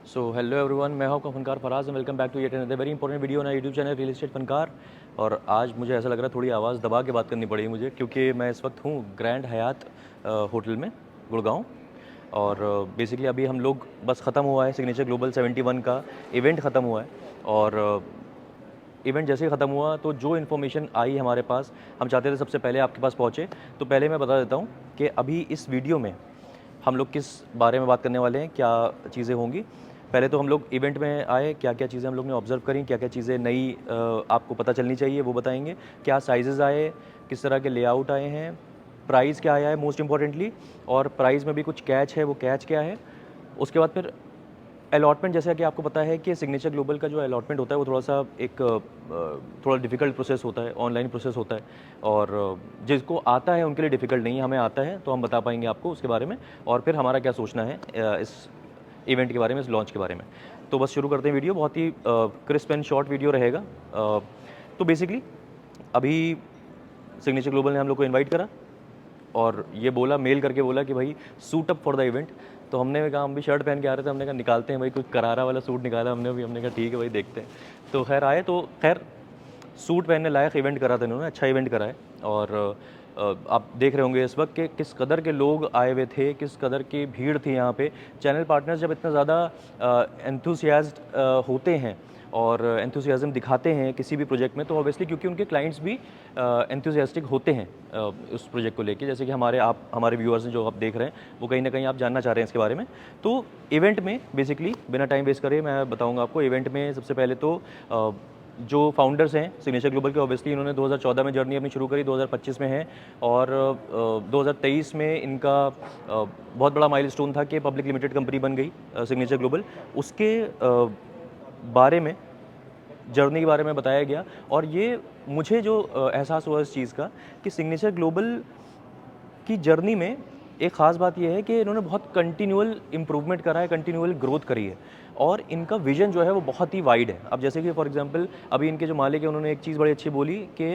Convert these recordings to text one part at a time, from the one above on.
So hello everyone, मैं हूं आपका Funkar Faraz and welcome back to yet another very important video on YouTube channel real estate Funkar. और आज मुझे ऐसा लग रहा है थोड़ी आवाज़ दबा के बात करनी पड़ेगी मुझे, क्योंकि मैं इस वक्त हूं ग्रैंड हयात होटल में, गुड़गांव। और बेसिकली अभी हम लोग बस ख़त्म हुआ है सिग्नेचर ग्लोबल 71 का इवेंट ख़त्म हुआ है। और इवेंट जैसे ही ख़त्म हुआ तो जो इन्फॉर्मेशन आई हमारे पास, हम चाहते थे सबसे पहले आपके पास पहुँचे। तो पहले मैं बता देता हूँ कि अभी इस वीडियो में हम लोग किस बारे में बात करने वाले हैं, क्या चीज़ें होंगी। पहले तो हम लोग इवेंट में आए, क्या क्या चीज़ें हम लोग ने ऑब्जर्व करी, क्या क्या चीज़ें नई आपको पता चलनी चाहिए वो बताएंगे। क्या साइजेज़ आए, किस तरह के लेआउट आए हैं, प्राइस क्या आया है मोस्ट इम्पॉर्टेंटली, और प्राइस में भी कुछ कैच है, वो कैच क्या है। उसके बाद फिर अलॉटमेंट, जैसा कि आपको पता है कि सिग्नेचर ग्लोबल का जो अलॉटमेंट होता है वो थोड़ा सा एक थोड़ा डिफ़िकल्ट प्रोसेस होता है, ऑनलाइन प्रोसेस होता है। और जिसको आता है उनके लिए डिफ़िकल्ट नहीं है, हमें आता है तो हम बता पाएंगे आपको उसके बारे में, और फिर हमारा क्या सोचना है इस इवेंट के बारे में, इस लॉन्च के बारे में। तो बस शुरू करते हैं वीडियो, बहुत ही क्रिस्प एंड शॉर्ट वीडियो रहेगा। तो बेसिकली अभी सिग्नेचर ग्लोबल ने हम लोग को इन्वाइट करा और ये बोला, मेल करके बोला कि भाई suit up for the event. तो हमने कहा, हम भी शर्ट पहन के आ रहे थे, हमने कहा निकालते हैं भाई, कोई करारा वाला सूट निकाला हमने भी, हमने कहा ठीक है भाई देखते हैं। तो खैर आए, तो खैर सूट पहनने लायक इवेंट करा था इन्होंने, अच्छा इवेंट करा है। और आप देख रहे होंगे इस वक्त कि किस कदर के लोग आए हुए थे, किस कदर की भीड़ थी यहाँ पे। चैनल पार्टनर्स जब इतना ज़्यादा एंथुसियास्ट होते हैं और एंथुसियाज़म दिखाते हैं किसी भी प्रोजेक्ट में, तो ऑब्वियसली क्योंकि उनके क्लाइंट्स भी एंथुसियास्टिक होते हैं उस प्रोजेक्ट को लेके। जैसे कि हमारे व्यूअर्स हैं जो आप देख रहे हैं, वो कहीं ना कहीं आप जानना चाह रहे हैं इसके बारे में। तो इवेंट में बेसिकली बिना टाइम वेस्ट करे मैं बताऊंगा आपको। इवेंट में सबसे पहले तो जो फाउंडर्स हैं सिग्नेचर ग्लोबल के, ऑब्वियसली इन्होंने 2014 में जर्नी अपनी शुरू करी, 2025 में है। और 2023 में इनका बहुत बड़ा माइलस्टोन था कि पब्लिक लिमिटेड कंपनी बन गई सिग्नेचर ग्लोबल। उसके बारे में, जर्नी के बारे में बताया गया। और ये मुझे जो एहसास हुआ इस चीज़ का कि सिग्नेचर ग्लोबल की जर्नी में एक ख़ास बात यह है कि इन्होंने बहुत कंटिन्यूअल इम्प्रूवमेंट करा है, कंटिन्यूअल ग्रोथ करी है। और इनका विजन जो है वो बहुत ही वाइड है। अब जैसे कि फॉर एग्जांपल अभी इनके जो मालिक है, उन्होंने एक चीज़ बड़ी अच्छी बोली कि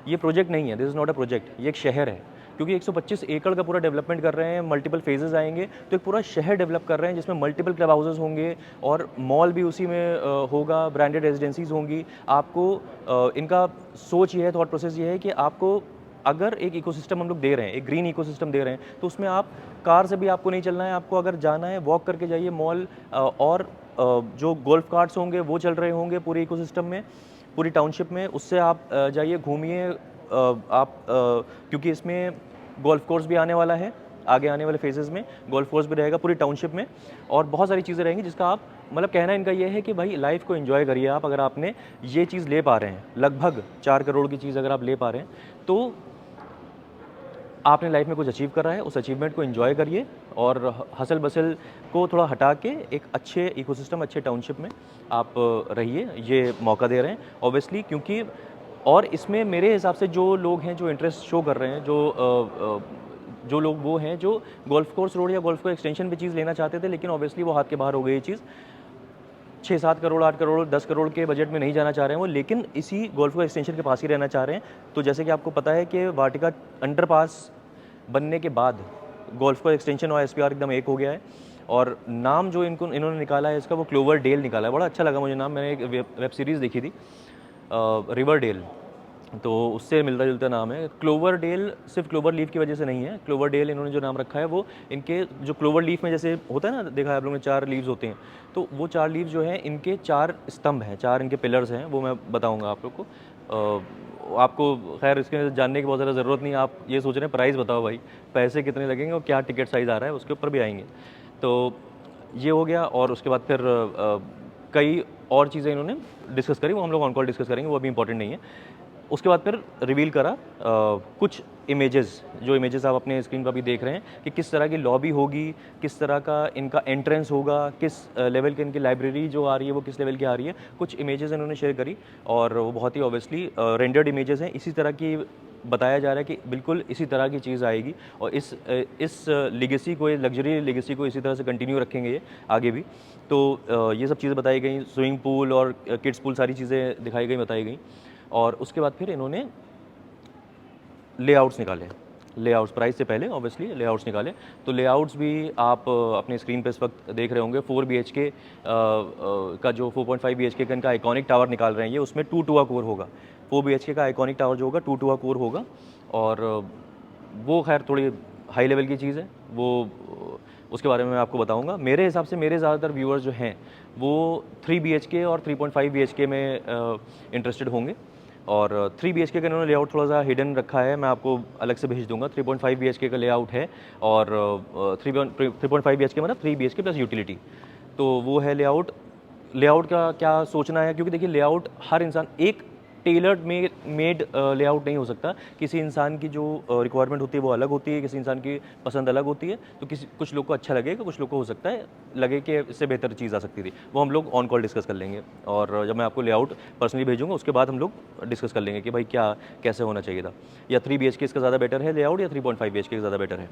ये प्रोजेक्ट नहीं है, this is not a project, ये एक शहर है। क्योंकि 125 एकड़ का पूरा डेवलपमेंट कर रहे हैं, मल्टीपल फेजेस आएंगे, तो एक पूरा शहर डेवलप कर रहे हैं जिसमें मल्टीपल क्लब हाउसेस होंगे और मॉल भी उसी में होगा, ब्रांडेड रेजिडेंसीज होंगी। आपको इनका सोच ये है, थॉट प्रोसेस ये है कि आपको अगर एक इकोसिस्टम हम लोग दे रहे हैं, एक ग्रीन इकोसिस्टम दे रहे हैं, तो उसमें आप कार से भी आपको नहीं चलना है, आपको अगर जाना है वॉक करके जाइए। मॉल और जो गोल्फ कार्ट्स होंगे वो चल रहे होंगे पूरे इकोसिस्टम में, पूरी टाउनशिप में, उससे आप जाइए घूमिए। क्योंकि इसमें गोल्फ कोर्स भी आने वाला है, आगे आने वाले फेजेस में गोल्फ कोर्स भी रहेगा पूरी टाउनशिप में, और बहुत सारी चीज़ें रहेंगी जिसका आप, मतलब कहना इनका ये है कि भाई लाइफ को एंजॉय करिए आप। अगर आपने ये चीज़ ले पा रहे हैं, लगभग 4 करोड़ की चीज़ अगर आप ले पा रहे हैं, तो आपने लाइफ में कुछ अचीव करा है, उस अचीवमेंट को एंजॉय करिए और हसल बसल को थोड़ा हटा के एक अच्छे इकोसिस्टम, अच्छे टाउनशिप में आप रहिए। ये मौका दे रहे हैं ऑब्वियसली, क्योंकि और इसमें मेरे हिसाब से जो लोग हैं जो इंटरेस्ट शो कर रहे हैं, जो लोग वो हैं जो गोल्फ कोर्स रोड या गोल्फ को एक्सटेंशन पे चीज़ लेना चाहते थे, लेकिन ऑब्वियसली वो हाथ के बाहर हो गई ये चीज़। 6-7 करोड़, 8 करोड़, 10 करोड़ के बजट में नहीं जाना चाह रहे हैं वो, लेकिन इसी गोल्फ को एक्सटेंशन के पास ही रहना चाह रहे हैं। तो जैसे कि आपको पता है कि वाटिका अंडरपास बनने के बाद गोल्फ को एक्सटेंशन और एसपीआर एकदम एक हो गया है। और नाम जो इन्होंने निकाला है इसका, वो क्लोवर डेल निकाला है। बड़ा अच्छा लगा मुझे नाम, मैंने एक वेब सीरीज़ देखी थी रिवर डेल, तो उससे मिलता जुलता नाम है। क्लोवर डेल सिर्फ क्लोवर लीफ की वजह से नहीं है, क्लोवर डेल इन्होंने जो नाम रखा है वो इनके जो क्लोवर लीफ में जैसे होता है ना, देखा है आप लोगों ने 4 लीव्स होते हैं, तो वो 4 लीव्स जो हैं इनके 4 स्तंभ हैं, 4 इनके पिलर्स हैं, वो मैं बताऊंगा आप लोग को। आपको खैर इसके जानने की बहुत ज़्यादा ज़रूरत नहीं है, आप ये सोच रहे हैं प्राइस बताओ भाई, पैसे कितने लगेंगे और क्या टिकट साइज़ आ रहा है, उसके ऊपर भी आएंगे। तो ये हो गया। और उसके बाद फिर कई और चीज़ें इन्होंने डिस्कस करी, वो हम लोग ऑन कॉल डिस्कस करेंगे, वो अभी इंपॉर्टेंट नहीं है। उसके बाद फिर रिवील करा कुछ इमेजेस, जो इमेजेस आप अपने स्क्रीन पर भी देख रहे हैं कि किस तरह की लॉबी होगी, किस तरह का इनका एंट्रेंस होगा, किस लेवल की इनकी लाइब्रेरी जो आ रही है वो किस लेवल की आ रही है। कुछ इमेजेस इन्होंने शेयर करी और वो बहुत ही ऑब्वियसली रेंडर्ड इमेजेस हैं। इसी तरह की बताया जा रहा है कि बिल्कुल इसी तरह की चीज़ आएगी और इस लेगेसी को, इस लग्जरी लेगेसी को इसी तरह से कंटिन्यू रखेंगे ये आगे भी। तो ये सब चीज़ें बताई गई, स्विमिंग पूल और किड्स पूल, सारी चीज़ें दिखाई गई, बताई गई। और उसके बाद फिर इन्होंने लेआउट्स निकाले। लेआउट्स, प्राइस से पहले ऑब्वियसली लेआउट्स निकाले, तो लेआउट्स भी आप अपने स्क्रीन पे इस वक्त देख रहे होंगे। 4 BHK का जो 4.5 BHK का इनका आइकॉनिक टावर निकाल रहे हैं ये, उसमें 2 टुआ कोर होगा। 4 BHK का आइकॉनिक टावर जो होगा 2 टुआ कोर होगा, और वो खैर थोड़ी हाई लेवल की चीज़ है, वो उसके बारे में मैं आपको बताऊंगा। मेरे हिसाब से मेरे ज़्यादातर व्यूअर्स जो हैं वो 3 BHK और 3.5 BHK में इंटरेस्टेड होंगे, और 3 BHK का इन्होंने लेआउट थोड़ा सा हिडन रखा है, मैं आपको अलग से भेज दूंगा। 3.5 BHK का लेआउट है, और 3.5 BHK मतलब 3 BHK प्लस यूटिलिटी, तो वो है लेआउट। लेआउट का क्या सोचना है, क्योंकि देखिए लेआउट हर इंसान, एक टेलर्ड मेड लेआउट नहीं हो सकता। किसी इंसान की जो रिक्वायरमेंट होती है वो अलग होती है, किसी इंसान की पसंद अलग होती है, तो कुछ लोग को अच्छा लगेगा, कुछ लोग को हो सकता है लगे कि इससे बेहतर चीज़ आ सकती थी, वो हम लोग ऑन कॉल डिस्कस कर लेंगे। और जब मैं आपको लेआउट पर्सनली भेजूंगा उसके बाद हम लोग डिस्कस कर लेंगे कि भाई क्या कैसे होना चाहिए था, या 3 BHK इसका ज़्यादा बेटर है लेआउट, या 3.5 BHK का ज़्यादा बेटर है,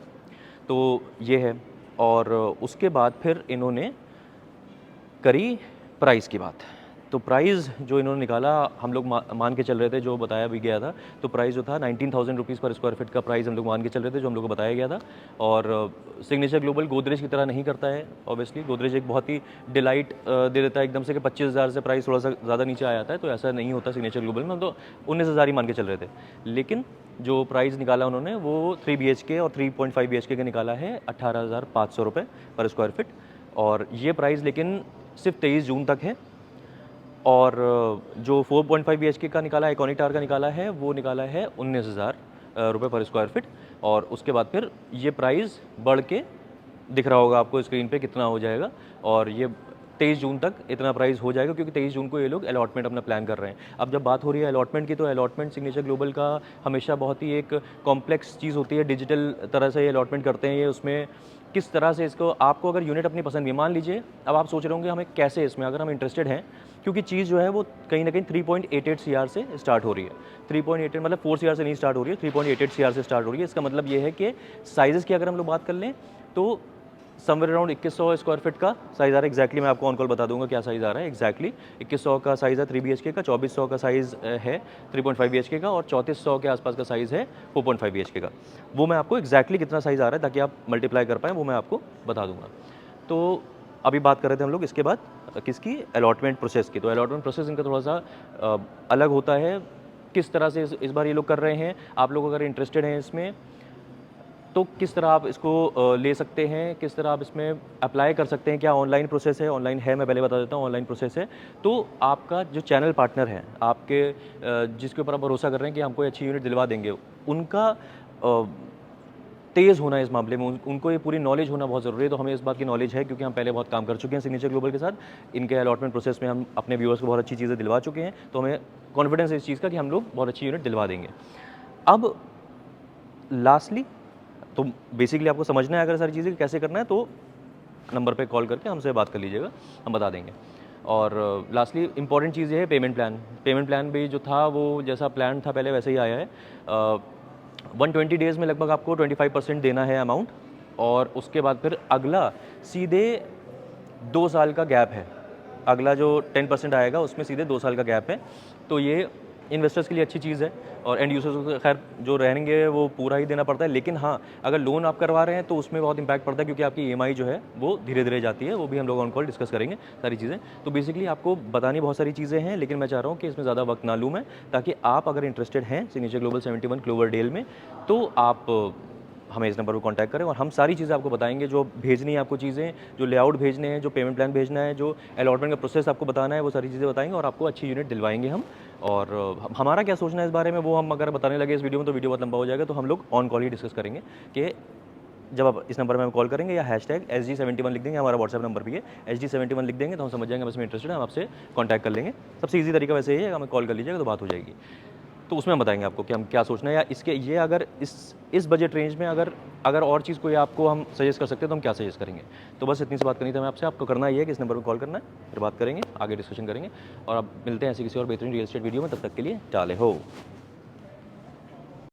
तो ये है। और उसके बाद फिर इन्होंने करी प्राइस की बात। तो प्राइस जो इन्होंने निकाला, हम लोग मान के चल रहे थे, जो बताया भी गया था, तो प्राइस जो था 19,000 रुपीज़ पर स्क्वायर फीट का प्राइस हम लोग मान के चल रहे थे, जो हम लोग को बताया गया था। और सिग्नेचर ग्लोबल गोदरेज की तरह नहीं करता है ऑब्वियसली। गोदरेज एक बहुत ही डिलाइट दे देता है एकदम से कि 25,000 से प्राइस थोड़ा सा ज़्यादा नीचे आ जाता है, तो ऐसा नहीं होता सिग्नेचर ग्लोबल में। हम तो 19,000 ही मान के चल रहे थे, लेकिन जो प्राइस निकाला उन्होंने वो 3 BHK और 3.5 BHK का निकाला है 18,500 रुपये पर स्क्वायर फीट। और ये प्राइस लेकिन सिर्फ 23 जून तक है। और जो 4.5 BHK का निकाला है, आइकॉनिक टावर का निकाला है, वो निकाला है 19,000 रुपये पर स्क्वायर फीट। और उसके बाद फिर ये प्राइस बढ़ के दिख रहा होगा आपको स्क्रीन पे कितना हो जाएगा, और ये 23 जून तक इतना प्राइस हो जाएगा, क्योंकि 23 जून को ये लोग अलॉटमेंट अपना प्लान कर रहे हैं। अब जब बात हो रही है अलॉटमेंट की, तो अलॉटमेंट सिग्नेचर ग्लोबल का हमेशा बहुत ही एक कॉम्प्लेक्स चीज़ होती है, डिजिटल तरह से ये अलॉटमेंट करते हैं। ये उसमें किस तरह से इसको, आपको अगर यूनिट अपनी पसंद की, मान लीजिए अब आप सोच रहे होंगे हमें कैसे इसमें, अगर हम इंटरेस्टेड हैं, क्योंकि चीज़ जो है वो कहीं ना कहीं 3.88 CR से स्टार्ट हो रही है। 3.88 मतलब 4 CR से नहीं स्टार्ट हो रही है, 3.88 CR से स्टार्ट हो रही है। इसका मतलब ये है कि साइज़ की अगर हम लोग बात कर लें तो समवेयर अराउंड 2100 स्क्वायर फीट का साइज़ आ रहा है। एक्जैक्टली मैं आपको ऑन कॉल बता दूंगा क्या साइज़ आ रहा है। एक्जैक्टली 2100 का साइज़ है 3 BHK का, 2400 का साइज़ है 3.5 BHK का, और 3400 के आसपास का साइज़ है 4.5 BHK का। वो मैं आपको एक्जैक्टली कितना साइज़ आ रहा है ताकि आप मल्टीप्लाई कर पाएँ, वो मैं आपको बता दूंगा। तो अभी बात कर रहे थे हम लोग इसके बाद किसकी, अलॉटमेंट प्रोसेस की। तो अलॉटमेंट प्रोसेस इनका थोड़ा सा अलग होता है। किस तरह से इस बार ये लोग कर रहे हैं, आप लोग अगर इंटरेस्टेड हैं इसमें तो किस तरह आप इसको ले सकते हैं, किस तरह आप इसमें अप्लाई कर सकते हैं। क्या ऑनलाइन प्रोसेस है, ऑनलाइन है, मैं पहले बता देता हूँ ऑनलाइन प्रोसेस है। तो आपका जो चैनल पार्टनर है आपके, जिसके ऊपर आप भरोसा कर रहे हैं कि हमको अच्छी यूनिट दिलवा देंगे, उनका तेज़ होना इस मामले में, उनको ये पूरी नॉलेज होना बहुत ज़रूरी है। तो हमें इस बात की नॉलेज है, क्योंकि हम पहले बहुत काम कर चुके हैं सिग्नेचर ग्लोबल के साथ। इनके अलॉटमेंट प्रोसेस में हम अपने व्यूअर्स को बहुत अच्छी चीज़ें दिलवा चुके हैं, तो हमें कॉन्फिडेंस है इस चीज़ का कि हम लोग बहुत अच्छी यूनिट दिलवा देंगे। अब लास्टली तो बेसिकली आपको समझना है अगर सारी चीज़ें कैसे करना है, तो नंबर पे कॉल करके हमसे बात कर लीजिएगा, हम बता देंगे। और लास्टली इंपॉर्टेंट चीज़ ये है पेमेंट प्लान। पेमेंट प्लान भी जो था वो जैसा प्लान था पहले वैसे ही आया है। 120 डेज़ में लगभग आपको 25% देना है अमाउंट, और उसके बाद फिर अगला सीधे 2 साल का गैप है। अगला जो 10% आएगा उसमें सीधे 2 साल का गैप है। तो ये इन्वेस्टर्स के लिए अच्छी चीज़ है, और एंड यूजर्स को खैर जो रहेंगे वो पूरा ही देना पड़ता है। लेकिन हाँ, अगर लोन आप करवा रहे हैं तो उसमें बहुत इंपैक्ट पड़ता है, क्योंकि आपकी EMI जो है वो धीरे धीरे जाती है। वो भी हम लोग ऑन कॉल डिस्कस करेंगे सारी चीज़ें। तो बेसिकली आपको बतानी बहुत सारी चीज़ें हैं, लेकिन मैं चाह रहा हूँ कि इसमें ज़्यादा वक्त ना लूँ मैं, ताकि आप अगर इंटरेस्टेड हैं सिग्नेचर ग्लोबल 71 क्लोवरडेल में, तो आप हमें इस नंबर पर कांटेक्ट करें, और हम सारी चीज़ें आपको बताएंगे। जो भेजनी है आपको चीज़ें, जो लेआउट भेजने हैं, जो पेमेंट प्लान भेजना है, जो अलॉटमेंट का प्रोसेस आपको बताना है, वो सारी चीज़ें बताएंगे, और आपको अच्छी यूनिट दिलवाएंगे हम। और हमारा क्या सोचना है इस बारे में वो हम अगर बताने लगे इस वीडियो में तो वीडियो बहुत लंबा हो जाएगा। तो हम लोग ऑन कॉल ही डिस्कस करेंगे कि जब आप इस नंबर में कॉल करेंगे या #SG71 लिख देंगे, हमारा व्हाट्सएप नंबर भी है, SG71 लिख देंगे तो हम समझ जाएंगे हम इसमें इंटरेस्टेड है, हम आपसे कॉन्टैक्ट कर लेंगे। सबसे ईजी तरीका वैसे ही है, हमें कॉल कर लीजिएगा तो बात हो जाएगी। तो उसमें हम बताएंगे आपको कि हम क्या सोचना है, या इसके ये अगर इस बजट रेंज में अगर और चीज़ कोई आपको हम सजेस्ट कर सकते हैं तो हम क्या सजेस्ट करेंगे। तो बस इतनी सी बात करनी थी मैं आपसे। आपको करना ही है कि इस नंबर पर कॉल करना है, फिर बात करेंगे, आगे डिस्कशन करेंगे, और अब मिलते हैं ऐसी किसी और बेहतरीन रियल एस्टेट वीडियो में। तब तक के लिए टाले हो।